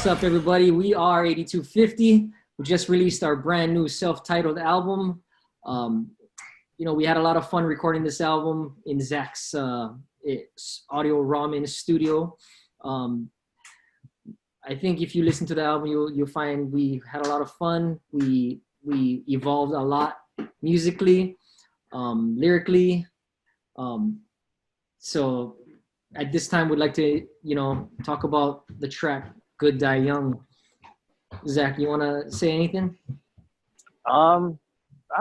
What's up, everybody? We are 82fifty. We just released our brand new self-titled album. We had a lot of fun recording this album in Zach's audio Ramen studio. I think if you listen to the album, you'll find we had a lot of fun. We evolved a lot musically, lyrically. So at this time, we'd like to, talk about the track "Good Die Young." Zach, you want to say anything? I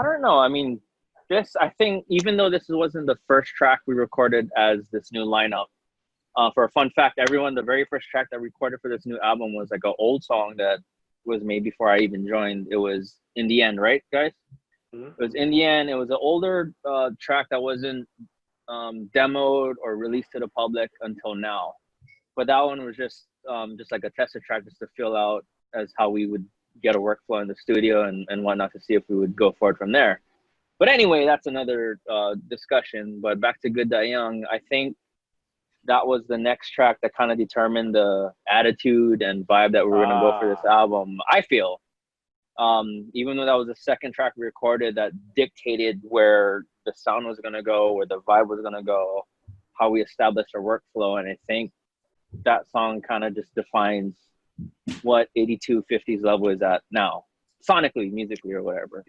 don't know. I mean, I think even though this wasn't the first track we recorded as this new lineup, for a fun fact, the very first track that we recorded for this new album was like an old song that was made before I even joined. It was In the End, right, guys? Mm-hmm. It was In the End. It was an older track that wasn't demoed or released to the public until now. But that one was just like a tester track just to feel out as how we would get a workflow in the studio and whatnot to see if we would go forward from there. But anyway, that's another discussion. But back to Good Die Young, I think that was the next track that kind of determined the attitude and vibe that we were going to go for this album, I feel. Even though that was the second track we recorded, that dictated where the sound was going to go, where the vibe was going to go, how we established our workflow. And I think that song kind of just defines what 82fifty's level is at now, sonically, musically, or whatever.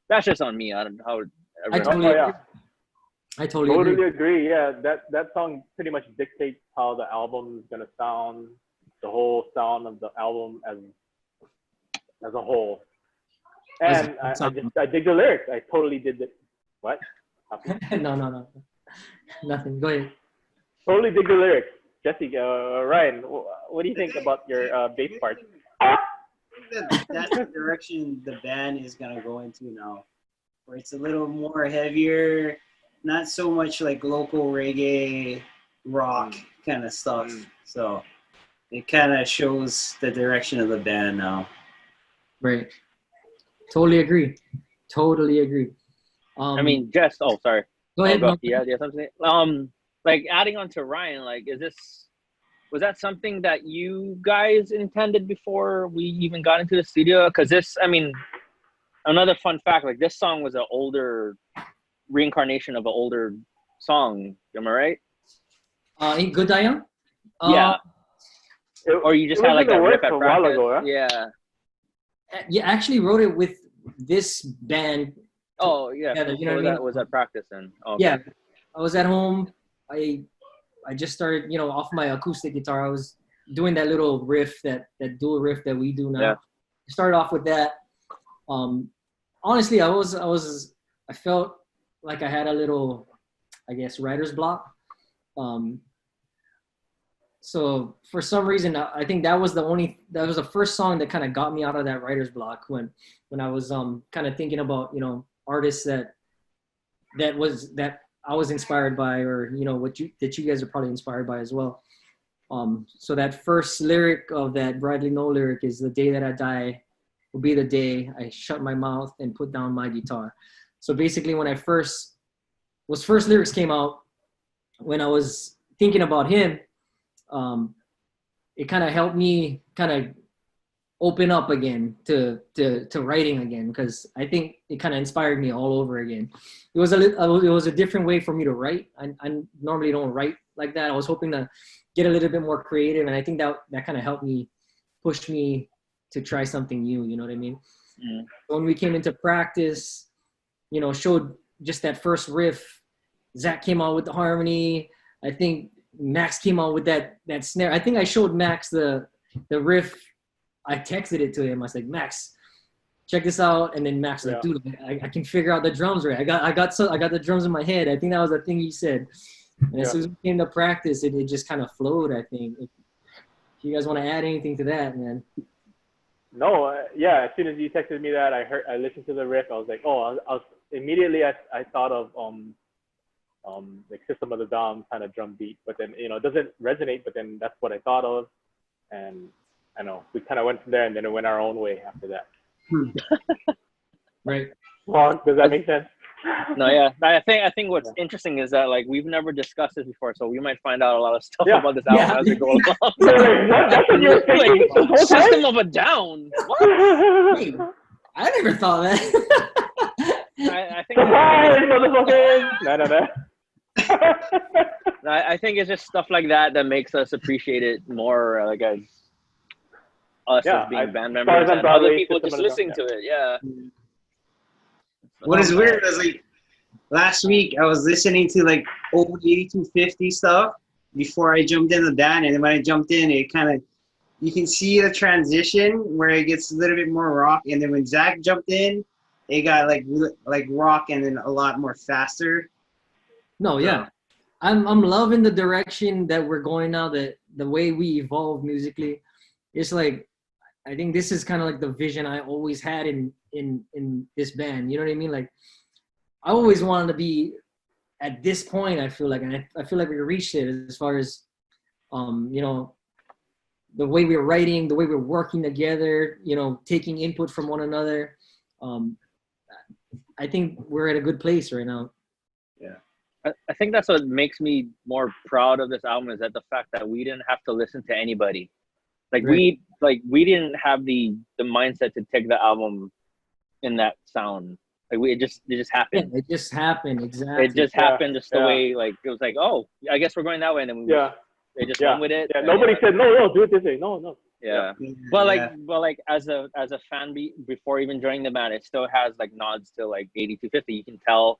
That's just on me. I don't know how I totally agree. Yeah, that song pretty much dictates how the album is gonna sound, the whole sound of the album as a whole. And I dig the lyrics. I totally did it. What? No. Nothing. Go ahead. Totally dig the lyrics. Jesse, Ryan, what do you think about your bass part? That's the direction the band is gonna go into now, where it's a little more heavier, not so much like local reggae, rock kind of stuff. So it kind of shows the direction of the band now. Right. Totally agree. I mean, sorry. Go ahead. Yeah, something. Like adding on to Ryan, like, was that something that you guys intended before we even got into the studio? Because another fun fact, like this song was an older reincarnation of an older song. Am I right? Good Die Young? Yeah. Or you just had like a riff at practice. A while ago, huh? Yeah. Yeah, I actually wrote it with this band. Oh yeah. Together, you know what I mean? Was that practice then? Oh, okay. Yeah, I was at home. I just started, off my acoustic guitar. I was doing that little riff, that dual riff that we do now. Yeah. I started off with that. Honestly, I felt like I had a little, I guess, writer's block. So for some reason, I think that was the first song that kind of got me out of that writer's block when I was kind of thinking about, artists that I was inspired by, or that you guys are probably inspired by as well. So that first lyric of that Bradley No lyric is, "The day that I die will be the day I shut my mouth and put down my guitar." So basically, when first lyrics came out, when I was thinking about him, it kind of helped me kind of open up again to writing again, because I think it kind of inspired me all over again. It was a different way for me to write. I normally don't write like that. I was hoping to get a little bit more creative, and I think that kind of helped me, push me to try something new. You know what I mean? Mm. When we came into practice, showed just that first riff. Zach came out with the harmony. I think Max came out with that snare. I think I showed Max the riff. I texted it to him. I was like, "Max, check this out." And then Max was like, "Dude, I can figure out the drums right. I got the drums in my head." I think that was the thing he said. And as soon as we came to practice, it just kind of flowed, I think. If you guys want to add anything to that, man. No, as soon as you texted me that, I listened to the riff. I was like, immediately I thought of like System of the Down kind of drum beat, but then it doesn't resonate. But then that's what I thought of, and I know we kind of went from there, and then it went our own way after that. Right. Well, does that make sense? No, yeah. I think what's interesting is that like we've never discussed this before, so we might find out a lot of stuff Yeah. about this album as we go along. They're like, what? That's what you were thinking Like, this whole time? System of a Down. What? Wait, I never thought that. I think Surprise, motherfuckers! No. I think it's just stuff like that that makes us appreciate it more, like as us as being band members and other people just listening to it. Yeah. What is weird is like last week I was listening to like old 8250 stuff before I jumped in the band, and then when I jumped in, it kind of you can see the transition where it gets a little bit more rock, and then when Zach jumped in, it got like rock and then a lot more faster. No, yeah. I'm loving the direction that we're going now, the way we evolve musically. It's like I think this is kind of like the vision I always had in this band. You know what I mean? Like I always wanted to be at this point, I feel like, and I feel like we reached it as far as you know, the way we're writing, the way we're working together, you know, taking input from one another. I think we're at a good place right now. Yeah. I think that's what makes me more proud of this album is that the fact that we didn't have to listen to anybody. Like we didn't have the mindset to take the album in that sound. Like it just happened. Yeah, it just happened, exactly. It just happened just the way, like it was like, oh, I guess we're going that way, and then they just went with it. Yeah, nobody said no, do it this way. No. Yeah. But like as a fan before even joining the band, it still has like nods to like 82fifty. You can tell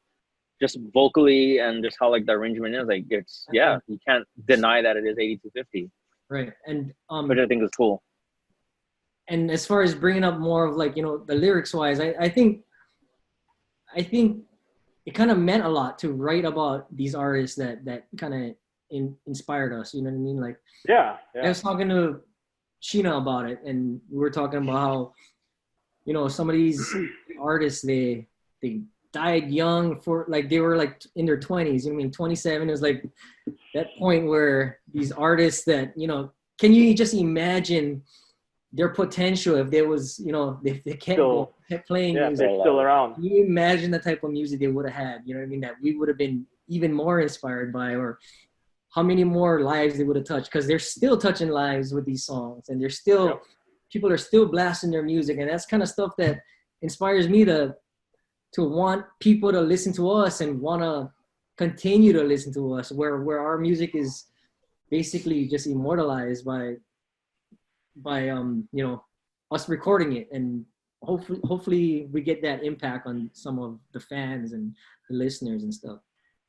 just vocally and just how like the arrangement is, like it's you can't deny that it is 82fifty. Right. And which I think is cool. And as far as bringing up more of like, you know, the lyrics wise, I think it kind of meant a lot to write about these artists that kind of inspired us. You know what I mean? Like I was talking to Sheena about it, and we were talking about how, you know, some of these artists they died young, for like they were like in their 20s. You know what I mean? 27 is like that point where these artists that, you know, can you just imagine their potential if there was, you know, if they kept playing music, they're still around. Can you imagine the type of music they would have had? You know what I mean? That we would have been even more inspired by, or how many more lives they would have touched, because they're still touching lives with these songs, and they're still people are still blasting their music, and that's kind of stuff that inspires me to want people to listen to us and want to continue to listen to us, where our music is basically just immortalized by you know, us recording it, and hopefully we get that impact on some of the fans and the listeners and stuff.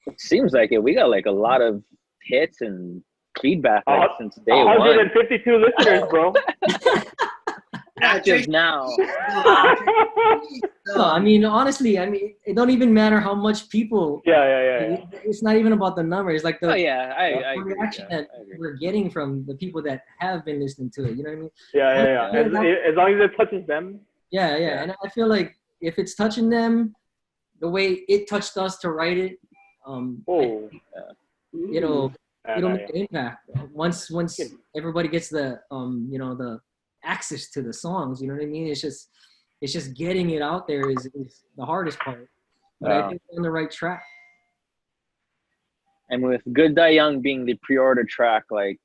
It seems like it. We got like a lot of hits and feedback since day 152 one. listeners, bro. Active now. No, I mean, honestly, I mean, it don't even matter how much people. Yeah. It's not even about the numbers. It's like the I reaction that we're getting from the people that have been listening to it. You know what I mean? Yeah. As long as it touches them. Yeah. And I feel like if it's touching them the way it touched us to write it, it'll make an impact. Once everybody gets the you know, the access to the songs, you know what I mean? It's just getting it out there is the hardest part. But I think we're on the right track. And with Good Die Young being the pre-order track, like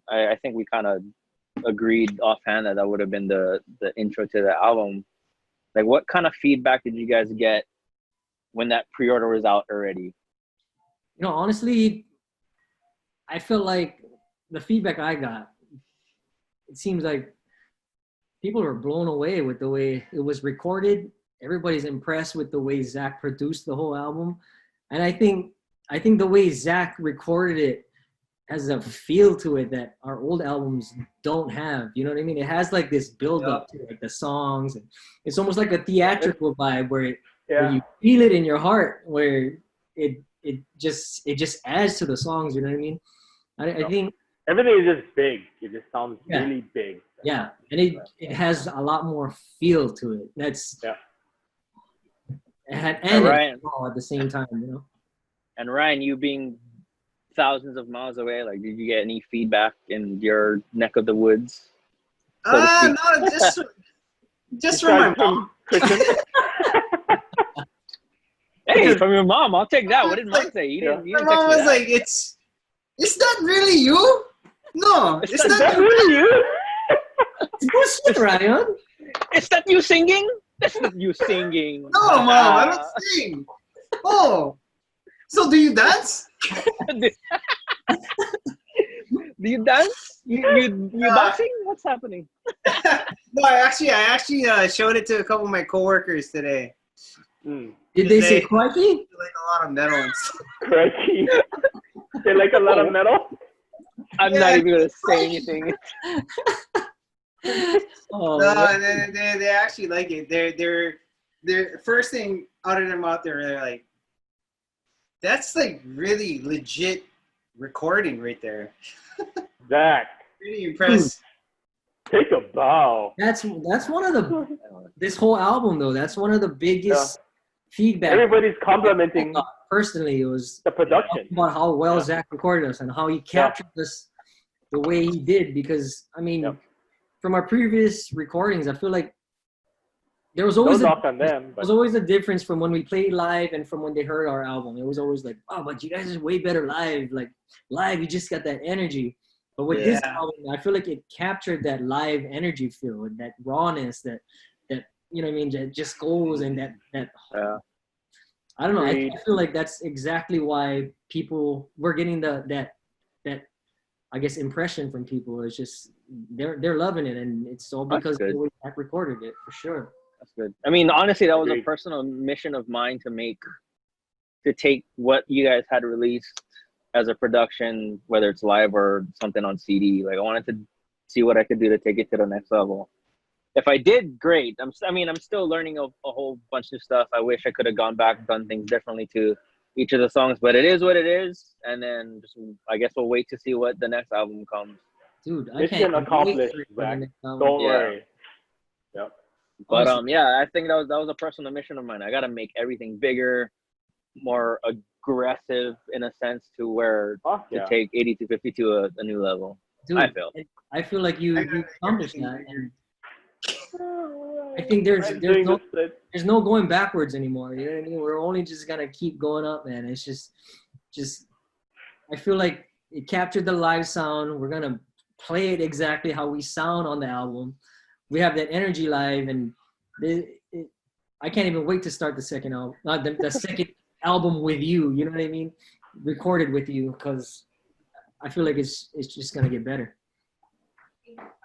I think we kind of agreed offhand that would have been the intro to the album. Like, what kind of feedback did you guys get when that pre-order was out already? You know, honestly, I feel like the feedback I got, it seems like people were blown away with the way it was recorded. Everybody's impressed with the way Zach produced the whole album. And I think the way Zach recorded it has a feel to it that our old albums don't have. You know what I mean? It has like this build up to like the songs, and it's almost like a theatrical vibe where you feel it in your heart, where it just adds to the songs. You know what I mean? I think everything is just big. It just sounds really big. Yeah, and it has a lot more feel to it. That's and Ryan, it's all at the same time, you know. And Ryan, you being thousands of miles away, like, did you get any feedback in your neck of the woods? No, just from my mom. Hey, from your mom, I'll take that. What did mom say? You didn't My text mom me was that. like, "It's that really you? No, it's Is not that you." really you? Bullshit, Ryan. Is that you singing? That's not you singing. No, mom, I don't sing. Oh, so do you dance? Do you dance? You boxing? What's happening? No, I actually showed it to a couple of my coworkers today. Mm. Did they say They crikey? like a lot of metal and stuff. Crikey. They like a lot of metal. I'm not even gonna say anything. Oh, No, man. they actually like it. They're first thing out of their mouth. They're like, "That's like really legit recording right there." Zach, Really impressed. take a bow. That's one of the this whole album though. That's one of the biggest feedback. Everybody's complimenting Personally, it was the production. about how well Yeah. Zach recorded us and how he captured us the way he did. Because I mean, from our previous recordings, I feel like there was always No knock on them, there but was always a difference from when we played live and from when they heard our album. It was always like, oh, but you guys are way better live. Like live, you just got that energy. But with this album, I feel like it captured that live energy feel and that rawness that you know what I mean, that just goes and that I don't know. I feel like that's exactly why we're getting that I guess impression from people. It's just they're loving it, and it's all because of the way Zach recorded it for sure. That's good. I mean, honestly, that was a personal mission of mine to take what you guys had released as a production, whether it's live or something on CD. Like I wanted to see what I could do to take it to the next level. If I did, great. I'm still learning a whole bunch of stuff. I wish I could have gone back, done things differently to each of the songs, but it is what it is. And then I guess we'll wait to see what the next album comes. Dude, mission accomplished, Zach. Don't worry. Yep. But I think that was a personal mission of mine. I gotta make everything bigger, more aggressive in a sense to where to take 82fifty to a new level. Dude, I feel like you accomplished that. And I think there's no going backwards anymore. You know what I mean? We're only just gonna keep going up, man. It's just I feel like it captured the live sound. We're gonna play it exactly how we sound on the album. We have that energy live, and I can't even wait to start the second album. Not the second album with you. You know what I mean? Recorded with you, because I feel like it's just gonna get better.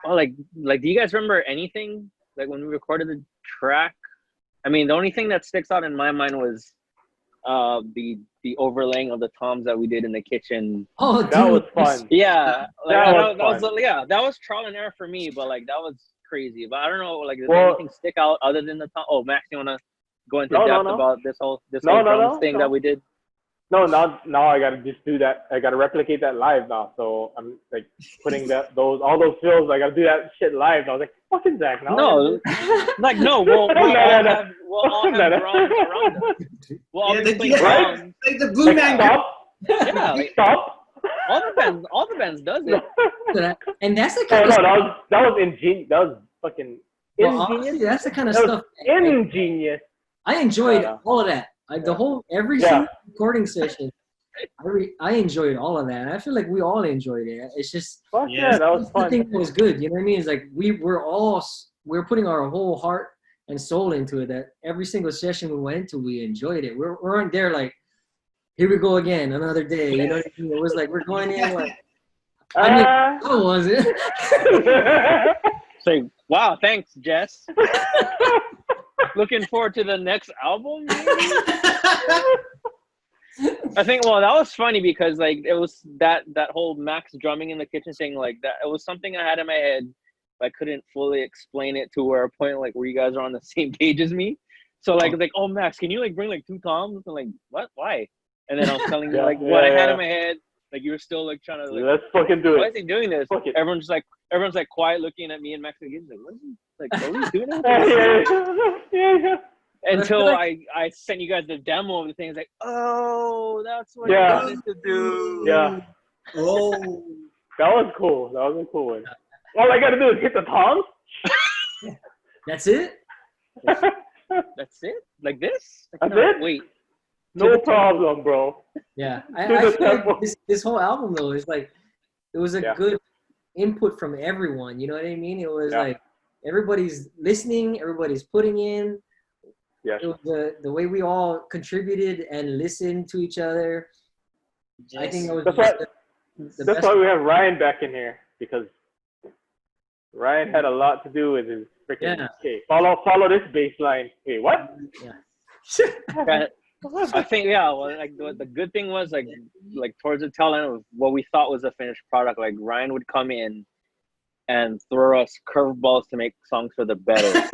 Oh, like do you guys remember anything like when we recorded the track? I mean, the only thing that sticks out in my mind was the overlaying of the toms that we did in the kitchen. Oh, dude, that was fun. Yeah, that was that was trial and error for me, but like that was crazy. But I don't know, like, did anything stick out other than the tom? Oh, Max, you wanna go into depth about this whole drums thing that we did? No, now I gotta just do that. I gotta replicate that live now. So I'm like putting all those fills. I gotta do that shit live. I was like, fucking Zach. Now no, like no, we'll all have drums around us. We'll all be playing drums. Like the Blue Man. Yeah, like, stop. All the bands does it. And that's the kind of stuff. That was ingenious. That was fucking ingenious. Honestly, that's the kind of stuff. Ingenious. I enjoyed all of that. Every single recording session, I enjoyed all of that. I feel like we all enjoyed it. It's just that was fun. I think it was good. You know what I mean? It's like we're putting our whole heart and soul into it. That every single session we went to, we enjoyed it. We weren't there like, here we go again, another day. You know what I mean? It was like we're going in like, I mean, how was it? Say, wow, thanks, Jess. Looking forward to the next album. I think that was funny because like it was that whole Max drumming in the kitchen thing, like that it was something I had in my head. I couldn't fully explain it to a point like where you guys are on the same page as me. So like oh Max, can you like bring like two toms? And like, what? Why? And then I was telling you like what I had in my head. Like you were still like trying to like, let's fucking do it. Why is he doing this? Everyone's like quiet looking at me and Max like, what is he like? What are you doing? Yeah. Until I sent you guys the demo of the thing. It's like, oh, that's what you wanted to do. Yeah. Oh, that was cool. That was a cool one. All I gotta do is hit the toms. That's it. That's it. Like this. That's it. Wait. No problem, bro. Yeah, To I the feel like tempo. this whole album though is like it was a Yeah. good input from everyone. You know what I mean? It was Yeah. like everybody's listening, everybody's putting in. Yes. It was the way we all contributed and listened to each other. I think it was That's just why. the That's best. why we have Ryan back in here, because Ryan had a lot to do with his freaking. Yeah. Okay, follow this bass line. Wait, what? Yeah. Yeah, I think well, like the good thing was like towards the tail end of what we thought was a finished product, like Ryan would come in and throw us curveballs to make songs for the better.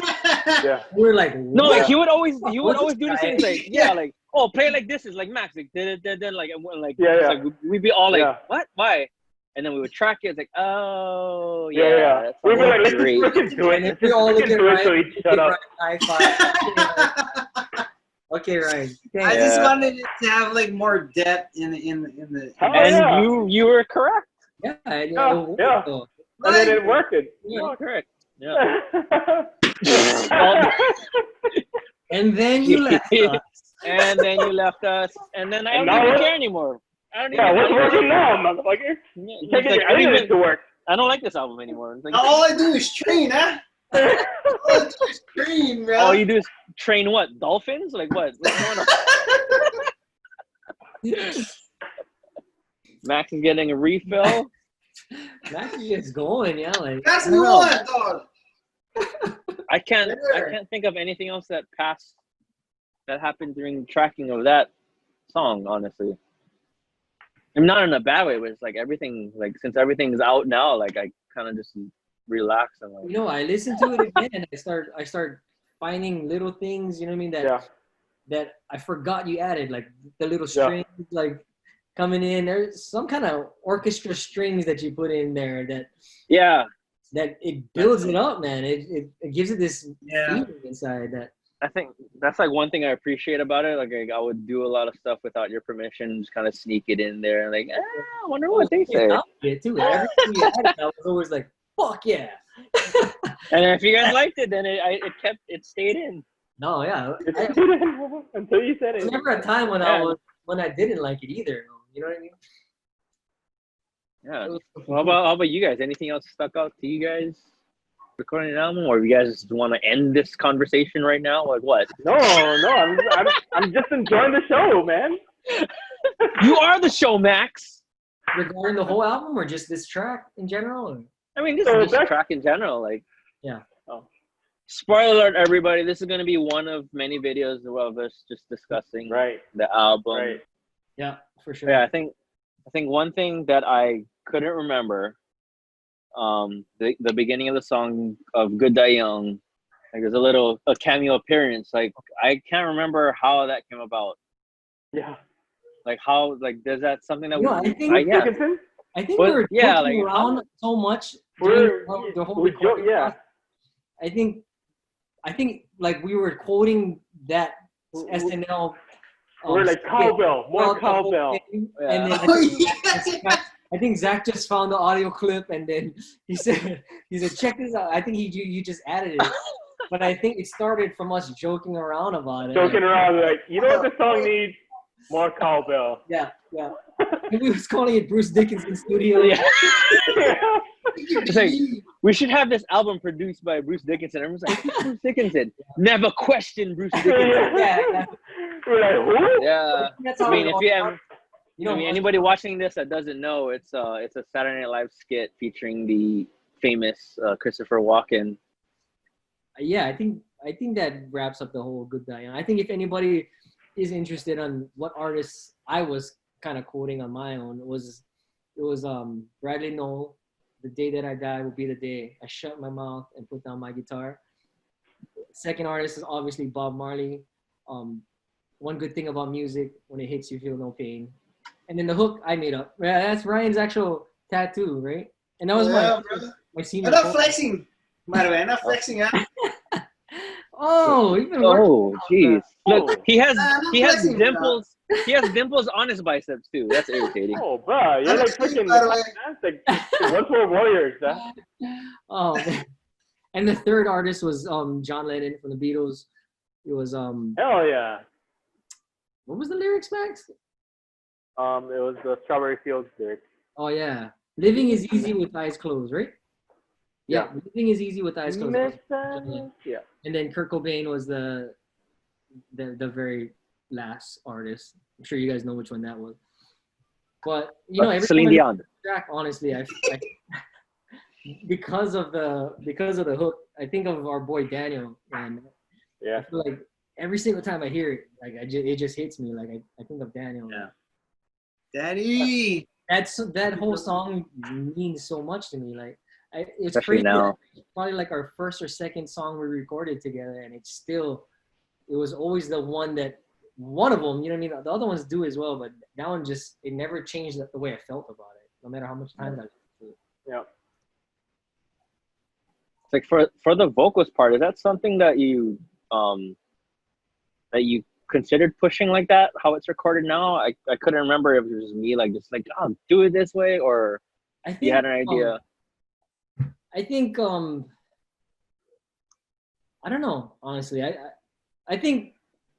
Yeah. We were like, No, what? like he would always What's do this this thing. guy? Like like oh, play it like this is like Max like then like and like Yeah, yeah. like we'd be all like Yeah. what why, and then we would track it. It's like oh Yeah, yeah. that We song were is like, let's great. just freaking do it. And Let's we just all look freaking at do it so Ryan. he shut up. High five. Okay, Ryan. I just Yeah. wanted it to have like more depth in the. Oh, And yeah. you were correct. Yeah, Yeah. so, And then it worked. You were correct. Yeah. and then you left us. And then you left us, and then I And don't now even what- care anymore. I don't Yeah, even. what's working now, motherfucker? Yeah, You can't it's get like, your I don't internet even. to work. I don't like this album anymore. It's like, All I do is train, huh? All I do is train, bro. all you do is train what? Dolphins? Like what? What's going on? Max is getting a refill. Max is just going, yeah. Like, That's I the don't know. one, dog. I can't Sure. think of anything else that happened during tracking of that song, honestly. I'm not in a bad way, but it's like everything, like since everything's out now, like I kind of just relax and like. You know, I listened to it again and I start finding little things, you know what I mean, that I forgot you added, like the little strings like coming in. There's some kind of orchestra strings that you put in there that it builds it up, man. It gives it this feeling inside that. I think that's like one thing I appreciate about it. Like I would do a lot of stuff without your permission, just kind of sneak it in there and like, I wonder what they say. It too. Every time you added, I was always like, fuck yeah. And if you guys liked it, then it stayed in. No, yeah. Until you said it. There's never a time when I didn't like it either. You know what I mean? Yeah. Well, how about you guys? Anything else stuck out to you guys recording an album, or you guys just want to end this conversation right now? Like what? No, I'm just enjoying the show, man. You are the show, Max. Regarding the whole album or just this track in general? Or? I mean, this is just a track in general. Like, yeah. Oh. Spoiler alert, everybody! This is going to be one of many videos of us just discussing the album. Right. Yeah, for sure. Yeah, I think one thing that I couldn't remember, the beginning of the song of Good Die Young, like there's a cameo appearance. Like I can't remember how that came about. Yeah. Like how, like there's that something that I think we were joking around so much during the whole recording process. I think like we were quoting that SNL. We're like cowbell, more cowbell. And then I think Zach just found the audio clip and then he said, check this out. I think you just added it. But I think it started from us joking around about it. Joking around, like, you know what the song needs? More cowbell. Yeah. And we was calling it Bruce Dickinson Studio. Yeah. It's like, we should have this album produced by Bruce Dickinson. Everyone's like, Bruce Dickinson. Never question Bruce Dickinson. Yeah. We're like, who? Yeah. I mean, if you have, you know, anybody watching this that doesn't know, it's a Saturday Night Live skit featuring the famous Christopher Walken. Yeah, I think that wraps up the whole Good Die Young. I think if anybody is interested on what artists I was kind of quoting on my own, it was Bradley Noel. The day that I die will be the day I shut my mouth and put down my guitar. Second artist is obviously Bob Marley. One good thing about music, when it hits you, feel no pain. And then the hook I made up. Yeah, that's Ryan's actual tattoo, right? And that was my senior. I'm not flexing, by the way. I'm not flexing, huh? Even worse. Oh, jeez. Look, he has flexing, dimples. He has dimples on his biceps too. That's irritating. Oh, bro, you're like freaking. That's like One for Warriors, huh? Oh, man. And the third artist was John Lennon from the Beatles. It was Hell yeah. What was the lyrics, Max? It was the Strawberry Fields lyric. Oh yeah, living is easy with eyes closed, right? Yeah, living is easy with eyes closed. Yeah. And then Kurt Cobain was the very last artist. I'm sure you guys know which one that was. But you know, every Celine time I Dion. track, honestly, I because of the hook, I think of our boy Daniel, and Yeah. I feel like every single time I hear it, like it just hits me. Like I think of Daniel. Yeah. Daddy. That whole song means so much to me. Like it's Especially crazy. now. It's probably like our first or second song we recorded together, and it was always the one of them. You know what I mean? The other ones do as well, but that one it never changed the way I felt about it, no matter how much time I listened to it. Yeah. It's like for the vocals part, is that something that you considered pushing like that? How it's recorded now? I couldn't remember if it was just me just oh, do it this way, or I think you had an idea. I think I don't know, honestly. I think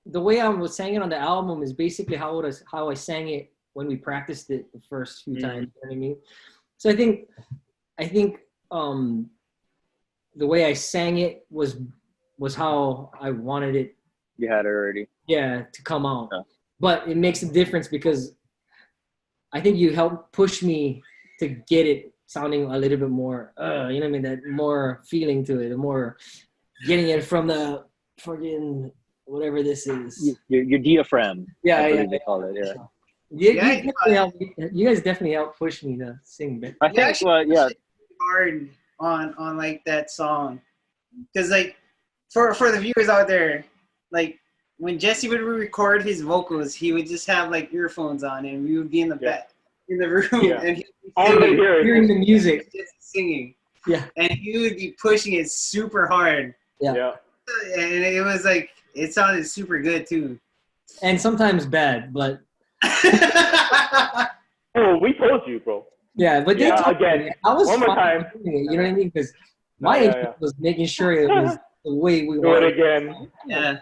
the way I was sang it on the album is basically how I sang it when we practiced it the first few times. You know what I mean? So I think the way I sang it was how I wanted it. You had it already. Yeah, to come out. Yeah. But it makes a difference because I think you helped push me to get it sounding a little bit more, you know what I mean? That more feeling to it, more getting it from the fucking whatever this is. Your diaphragm. Yeah, I yeah. believe they call it. Yeah. You guys definitely helped push me to sing better. I think. Well, yeah. Hard on like that song, because like for the viewers out there, like when Jesse would record his vocals, he would just have like earphones on, and we would be in the back in the room, and he would be hearing the music, just singing. Yeah, and he would be pushing it super hard. Yeah. And it was like it sounded super good too. And sometimes bad, but. Oh, we told you, bro. Yeah, but they told again. Me. I was one more time. You know what I mean? Because my interest was making sure it was the way we do wanted. it again. Yeah.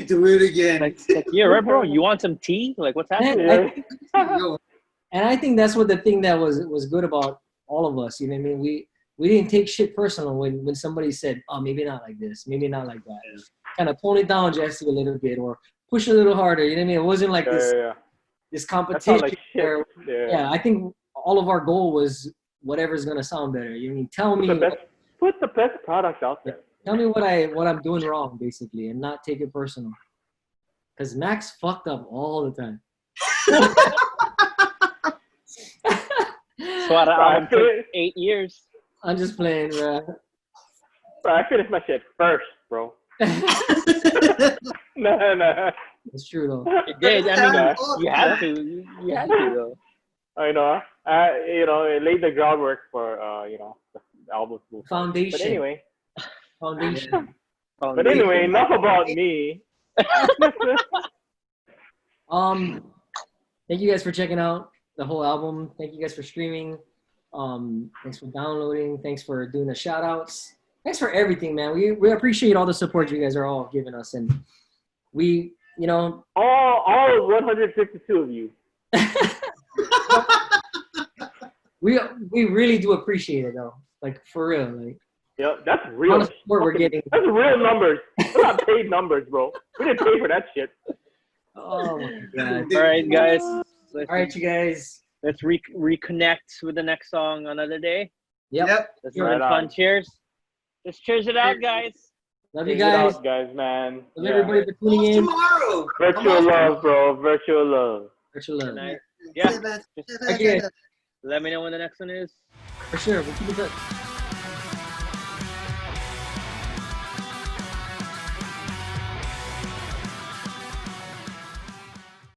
Do it again. Like, yeah, right, bro. You want some tea? Like, what's happening? And I think that's what the thing that was good about all of us. You know what I mean? We didn't take shit personal when somebody said, "Oh, maybe not like this, maybe not like that." Yeah. Kind of tone it down, Jesse, a little bit, or push a little harder. You know what I mean? It wasn't like this competition. Like where, I think all of our goal was whatever's gonna sound better. You know what I mean? Tell me. Put the best product out there. Tell me what I'm doing wrong, basically, and not take it personal. Because Max fucked up all the time. So I finished 8 years. I'm just playing, bro. Bro, I finished my shit first, bro. No. It's true though. It did. I mean, you had to. You had to though. I know. It laid the groundwork for the album's move. Foundation. But anyway. Foundation. But anyway, enough about me. Thank you guys for checking out the whole album. Thank you guys for streaming. Thanks for downloading. Thanks for doing the shout outs. Thanks for everything, man. We appreciate all the support you guys are all giving us, and we, all 152 of you. we really do appreciate it though. Like for real, like. Yeah, that's real. What we're getting. That's real numbers. They're not paid numbers, bro. We didn't pay for that shit. Oh my god! All right, guys. All right, you guys. Let's reconnect with the next song another day. Yep. That's really fun. Cheers. Just cheers it out, guys. Love you guys. Guys, man. Love everybody for tuning in. Tomorrow. Virtual love, bro. Virtual love. Virtual love. Yeah. Okay. Let me know when the next one is. For sure. We'll keep it up.